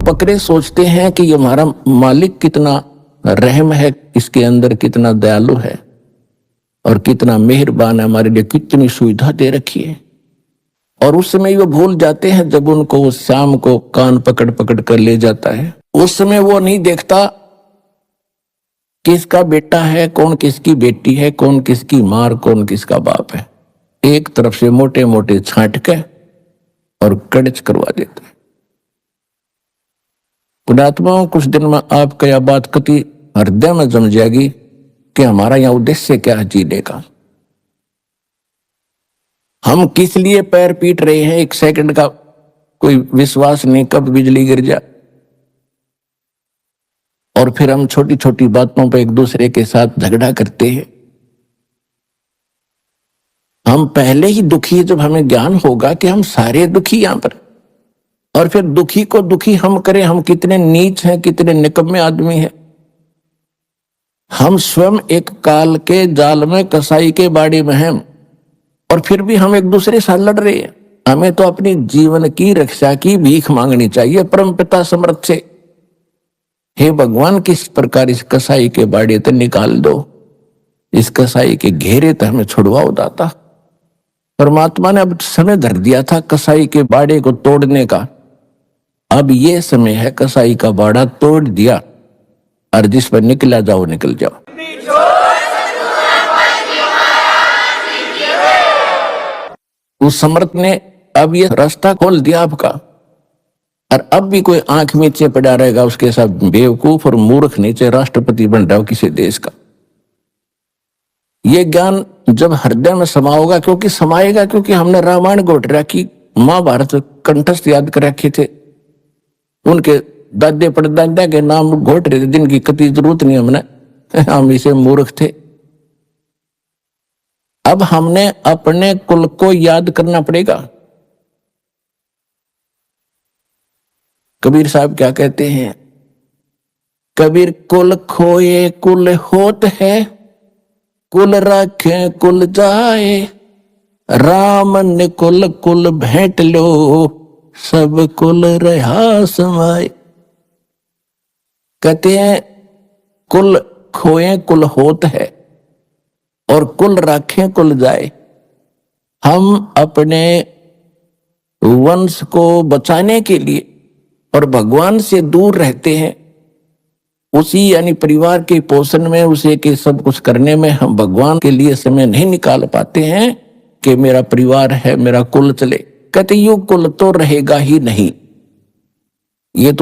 बकरे सोचते हैं कि ये हमारा मालिक कितना रहम है, इसके अंदर कितना दयालु है और कितना मेहरबान है, हमारे लिए कितनी सुविधा दे रखी है। और उस समय वो भूल जाते हैं जब उनको वो शाम को कान पकड़ पकड़ कर ले जाता है। उस समय वो नहीं देखता किसका बेटा है, कौन किसकी बेटी है, कौन किसकी मार, कौन किसका बाप है। एक तरफ से मोटे मोटे छांट के और कड़च करवा देता है। पुण्यात्माओं, कुछ दिन में आपका यह बात कति हृदय में जम जाएगी कि हमारा यह उद्देश्य क्या है जीने का। हम किस लिए पैर पीट रहे हैं, एक सेकंड का कोई विश्वास नहीं कब बिजली गिर जाए। और फिर हम छोटी छोटी बातों पर एक दूसरे के साथ झगड़ा करते हैं। हम पहले ही दुखी है, जब हमें ज्ञान होगा कि हम सारे दुखी यहां पर, और फिर दुखी को दुखी हम करें, हम कितने नीच हैं, कितने निकम्मे आदमी हैं। हम स्वयं एक काल के जाल में, कसाई के बाड़ी में हैं, और फिर भी हम एक दूसरे साथ लड़ रहे हैं। हमें तो अपनी जीवन की रक्षा की भीख मांगनी चाहिए परमपिता समर्थ से। हे भगवान, किस प्रकार इस कसाई के बाड़े तो निकाल दो, इस कसाई के घेरे तो हमें छुड़वाओ दाता। परमात्मा ने अब समय धर दिया था कसाई के बाड़े को तोड़ने का। अब ये समय है, कसाई का बाड़ा तोड़ दिया और जिस पर निकला जाओ निकल जाओ। उस समर्थ ने अब ये रास्ता खोल दिया आपका। और अब भी कोई आंख नीचे पड़ा रहेगा, उसके साथ बेवकूफ और मूर्ख नीचे राष्ट्रपति बन रहा हो किसी देश का। ये ज्ञान जब हृदय में समाओगा, क्योंकि समाएगा, क्योंकि हमने रामायण घोट रखी, महाभारत कंठस्थ याद कर रखे थे, उनके दादे परदादा के नाम घोट रहे थे, जिनकी कति जरूरत नहीं हमने, हम इसे मूर्ख थे। अब हमने अपने कुल को याद करना पड़ेगा। कबीर साहब क्या कहते हैं? कबीर कुल खोए कुल होत है, कुल राखे कुल जाए, राम ने कुल कुल भेंट लो, सब कुल रहा समाए। कहते हैं कुल खोए कुल होत है और कुल राखे कुल जाए। हम अपने वंश को बचाने के लिए और भगवान से दूर रहते हैं, उसी यानी परिवार के पोषण में, उसे के सब कुछ करने में हम भगवान के लिए समय नहीं निकाल पाते हैं कि मेरा परिवार है, मेरा कुल चले। कहते यू कुल तो रहेगा ही नहीं, ये तो